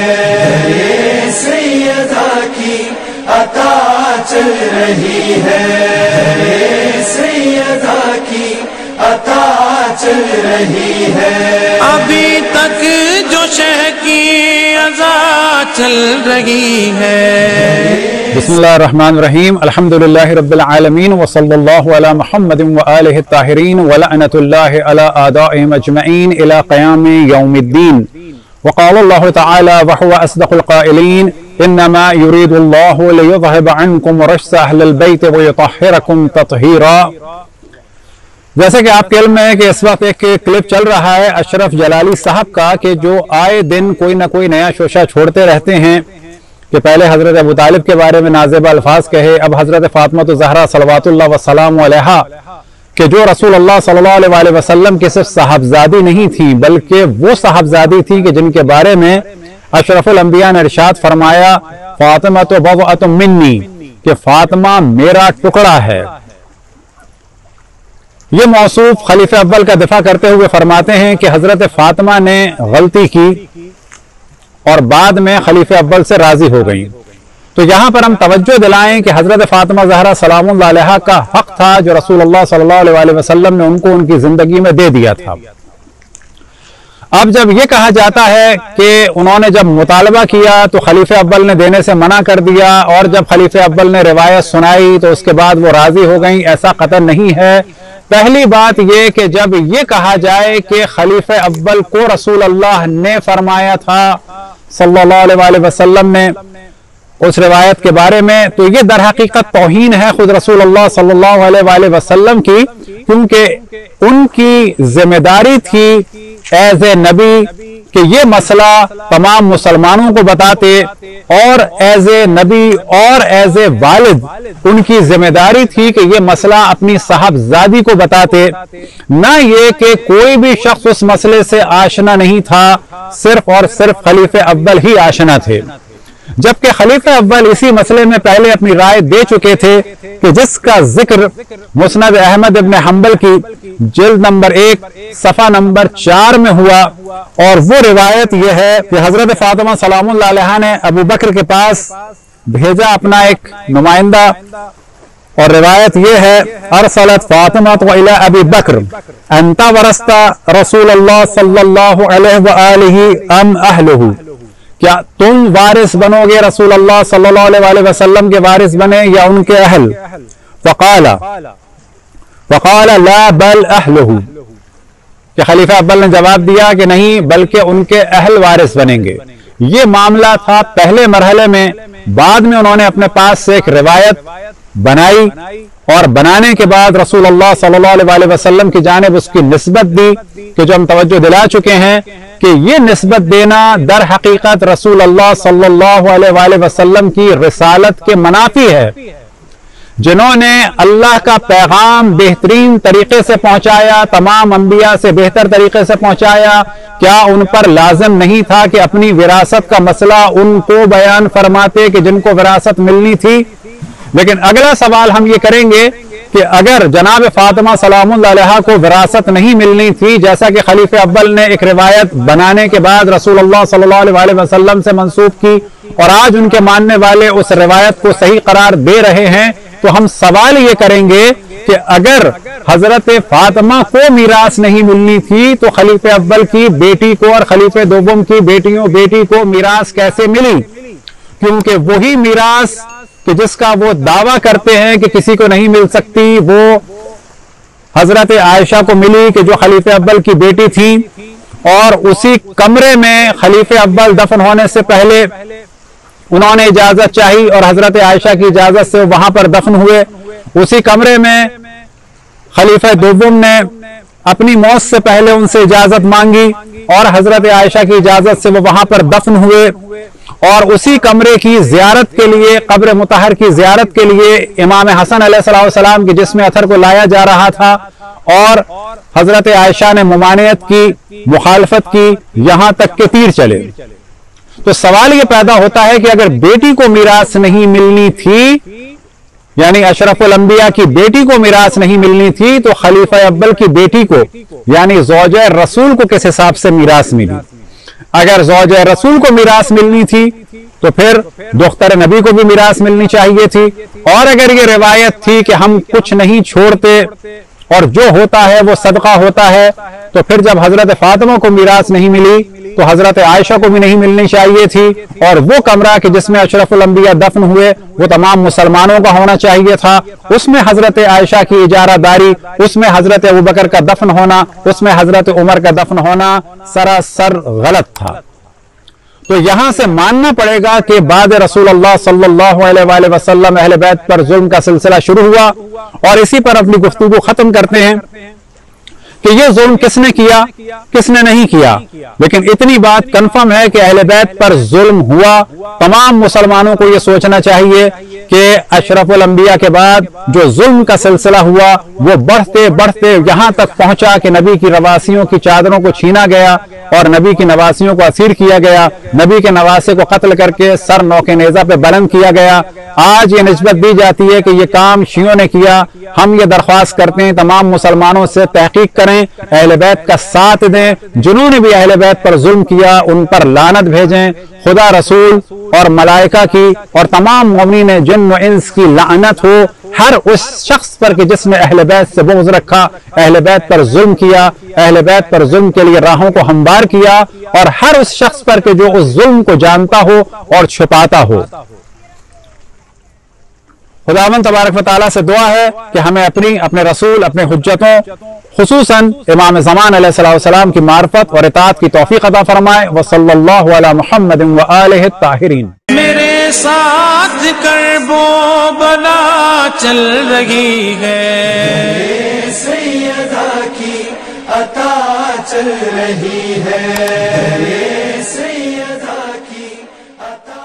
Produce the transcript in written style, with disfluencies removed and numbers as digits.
ہے سیدہ کی عطا چل رہی ہے، سیدہ کی عطا چل رہی ہے، ابھی تک جو شہ کی عزا چل رہی ہے۔ بسم اللہ الرحمن الرحیم، الحمدللہ رب العالمین، وصلی اللہ علی محمد وآلہ الطاہرین، ولعنۃ اللہ علی اعدائہم اجمعین الی قیام یوم الدین۔ وقال اللہ تعالی وہو اصدق القائلین، انما یرید اللہ لیذہب عنکم رجس اہل البیت ویطہرکم تطہیرا۔ جیسے کہ آپ کے علم میں ہے کہ اس وقت ایک کلپ چل رہا ہے اشرف جلالی صاحب کا، کہ جو آئے دن کوئی نہ کوئی نیا شوشہ چھوڑتے رہتے ہیں، کہ پہلے حضرت ابو طالب کے بارے میں نازیبہ الفاظ کہے، اب حضرت فاطمہ الزہرا صلوات اللہ وسلام علیہا، کہ جو رسول اللہ صلی اللہ علیہ وسلم کے صرف صاحبزادی نہیں تھیں بلکہ وہ صاحبزادی تھی کہ جن کے بارے میں اشرف الانبیاء نے ارشاد فرمایا، فاطمہ تو بضعۃ منی، کہ فاطمہ میرا ٹکڑا ہے۔ یہ موصوف خلیفہ اول کا دفاع کرتے ہوئے فرماتے ہیں کہ حضرت فاطمہ نے غلطی کی اور بعد میں خلیفہ اول سے راضی ہو گئیں۔ تو یہاں پر ہم توجہ دلائیں کہ حضرت فاطمہ زہرا سلام اللہ علیہا کا حق تھا جو رسول اللہ صلی اللہ علیہ وسلم نے ان کو ان کی زندگی میں دے دیا تھا۔ اب جب یہ کہا جاتا ہے کہ انہوں نے جب مطالبہ کیا تو خلیفہ اول نے دینے سے منع کر دیا، اور جب خلیفہ اول نے روایت سنائی تو اس کے بعد وہ راضی ہو گئیں، ایسا قطعاً نہیں ہے۔ پہلی بات یہ کہ جب یہ کہا جائے کہ خلیفہ اول کو رسول اللہ نے فرمایا تھا صلی اللہ علیہ وسلم نے اس روایت کے بارے میں، تو یہ در حقیقت توہین ہے خود رسول اللہ صلی اللہ علیہ وسلم کی، کیونکہ ان کی ذمہ داری تھی ایز اے نبی کہ یہ مسئلہ تمام مسلمانوں کو بتاتے، اور ایز اے نبی اور ایز اے والد ان کی ذمہ داری تھی کہ یہ مسئلہ اپنی صاحبزادی کو بتاتے، نہ یہ کہ کوئی بھی شخص اس مسئلے سے آشنا نہیں تھا، صرف اور صرف خلیفہ اول ہی آشنا تھے۔ جبکہ خلیفہ اول اسی مسئلے میں پہلے اپنی رائے دے چکے تھے، کہ جس کا ذکر مسند احمد ابن حنبل کی جلد نمبر 1 صفحہ نمبر 4 میں ہوا، اور وہ روایت یہ ہے کہ حضرت فاطمہ سلام اللہ علیہا نے ابو بکر کے پاس بھیجا اپنا ایک نمائندہ، اور روایت یہ ہے، ارسلت فاطمہ الی ابی بکر انت ورثت رسول اللہ صلی اللہ علیہ وآلہ ام اہلہ، کیا تم وارث بنو گے رسول اللہ صلی اللہ علیہ وسلم کے وارث بنے یا ان کے اہل؟ فقال لا بل اہلہ، کہ خلیفہ اول نے جواب دیا کہ نہیں بلکہ ان کے اہل وارث بنیں گے۔ یہ معاملہ تھا پہلے مرحلے میں۔ بعد میں انہوں نے اپنے پاس سے ایک روایت بنائی، اور بنانے کے بعد رسول اللہ صلی اللہ علیہ وسلم کی جانب اس کی نسبت دی، کہ جو ہم توجہ دلا چکے ہیں کہ یہ نسبت دینا در حقیقت رسول اللہ صلی اللہ علیہ وسلم کی رسالت کے منافی ہے۔ جنہوں نے اللہ کا پیغام بہترین طریقے سے پہنچایا، تمام انبیاء سے بہتر طریقے سے پہنچایا، کیا ان پر لازم نہیں تھا کہ اپنی وراثت کا مسئلہ ان کو بیان فرماتے کہ جن کو وراثت ملنی تھی؟ لیکن اگلا سوال ہم یہ کریں گے کہ اگر جناب فاطمہ سلام اللہ علیہا کو وراثت نہیں ملنی تھی، جیسا کہ خلیفہ اول نے ایک روایت بنانے کے بعد رسول اللہ صلی اللہ علیہ وسلم سے منسوب کی، اور آج ان کے ماننے والے اس روایت کو صحیح قرار دے رہے ہیں، تو ہم سوال یہ کریں گے کہ اگر حضرت فاطمہ کو میراث نہیں ملنی تھی تو خلیفہ اول کی بیٹی کو اور خلیفہ دوم کی بیٹی کو میراث کیسے ملی؟ کیونکہ وہی میراث کہ جس کا وہ دعویٰ کرتے ہیں کہ کسی کو نہیں مل سکتی، وہ حضرت عائشہ کو ملی کہ جو خلیفہ اول کی بیٹی تھی، اور اسی کمرے میں خلیفہ اول دفن ہونے سے پہلے انہوں نے اجازت چاہی اور حضرت عائشہ کی اجازت سے وہاں پر دفن ہوئے۔ اسی کمرے میں خلیفہ دوم نے اپنی موت سے پہلے ان سے اجازت مانگی اور حضرت عائشہ کی اجازت سے وہ وہاں پر دفن ہوئے، اور اسی کمرے کی زیارت کے لیے، قبر مطہر کی زیارت کے لیے امام حسن علیہ السلام کے جسم اطہر کو لایا جا رہا تھا، اور حضرت عائشہ نے ممانعت کی، مخالفت کی، یہاں تک کہ تیر چلے۔ تو سوال یہ پیدا ہوتا ہے کہ اگر بیٹی کو میراث نہیں ملنی تھی، یعنی اشرف الانبیاء کی بیٹی کو میراث نہیں ملنی تھی، تو خلیفہ اول کی بیٹی کو یعنی زوجہ رسول کو کس حساب سے میراث ملی؟ اگر زوج رسول کو میراث ملنی تھی تو پھر دختر نبی کو بھی میراث ملنی چاہیے تھی، اور اگر یہ روایت تھی کہ ہم کچھ نہیں چھوڑتے اور جو ہوتا ہے وہ صدقہ ہوتا ہے، تو پھر جب حضرت فاطمہ کو میراث نہیں ملی تو حضرت عائشہ کو بھی نہیں ملنی چاہیے تھی، اور وہ کمرہ کہ جس میں اشرف الانبیاء دفن ہوئے وہ تمام مسلمانوں کا ہونا چاہیے تھا، اس میں حضرت عائشہ کی اجارہ داری، اس میں حضرت ابوبکر کا دفن ہونا، اس میں حضرت عمر کا دفن ہونا سراسر غلط تھا۔ تو یہاں سے ماننا پڑے گا کہ بعد رسول اللہ صلی اللہ علیہ وآلہ وسلم اہل بیت پر ظلم کا سلسلہ شروع ہوا، اور اسی پر اپنی گفتگو ختم کرتے ہیں کہ یہ ظلم کس نے کیا، کس نے نہیں کیا، لیکن اتنی بات کنفرم ہے کہ اہل بیت پر ظلم ہوا۔ تمام مسلمانوں کو یہ سوچنا چاہیے کہ اشرف الانبیاء کے بعد جو ظلم کا سلسلہ ہوا وہ بڑھتے بڑھتے یہاں تک پہنچا کہ نبی کی نواسیوں کی چادروں کو چھینا گیا اور نبی کی نواسیوں کو اسیر کیا گیا، نبی کے نواسے کو قتل کر کے سر نوک نیزہ پہ بلند کیا گیا۔ آج یہ نسبت دی جاتی ہے کہ یہ کام شیعوں نے کیا۔ ہم یہ درخواست کرتے ہیں تمام مسلمانوں سے تحقیق کریں، اہل بیت کا ساتھ دیں، جنہوں نے بھی اہل بیت پر ظلم کیا ان پر لعنت بھیجیں۔ خدا، رسول اور ملائکہ کی اور تمام مومنین جن و انس کی لعنت ہو ہر اس شخص پر کہ جس نے اہل بیت سے بغض رکھا، اہل بیت پر ظلم کیا، اہل بیت پر ظلم کے لیے راہوں کو ہموار کیا، اور ہر اس شخص پر کہ جو اس ظلم کو جانتا ہو اور چھپاتا ہو۔ خداوند تبارک و تعالیٰ سے دعا ہے کہ ہمیں اپنے رسول، اپنے حجتوں، خصوصاً امام زمان علیہ السلام کی معرفت اور اطاعت کی توفیق عطا فرمائے۔ وصلی اللہ علی محمد وآلہ الطاہرین۔ میرے ساتھ کرب و بلا چل رہی ہے، سیدہ کی عطا چل رہی ہے، سیدہ کی عطا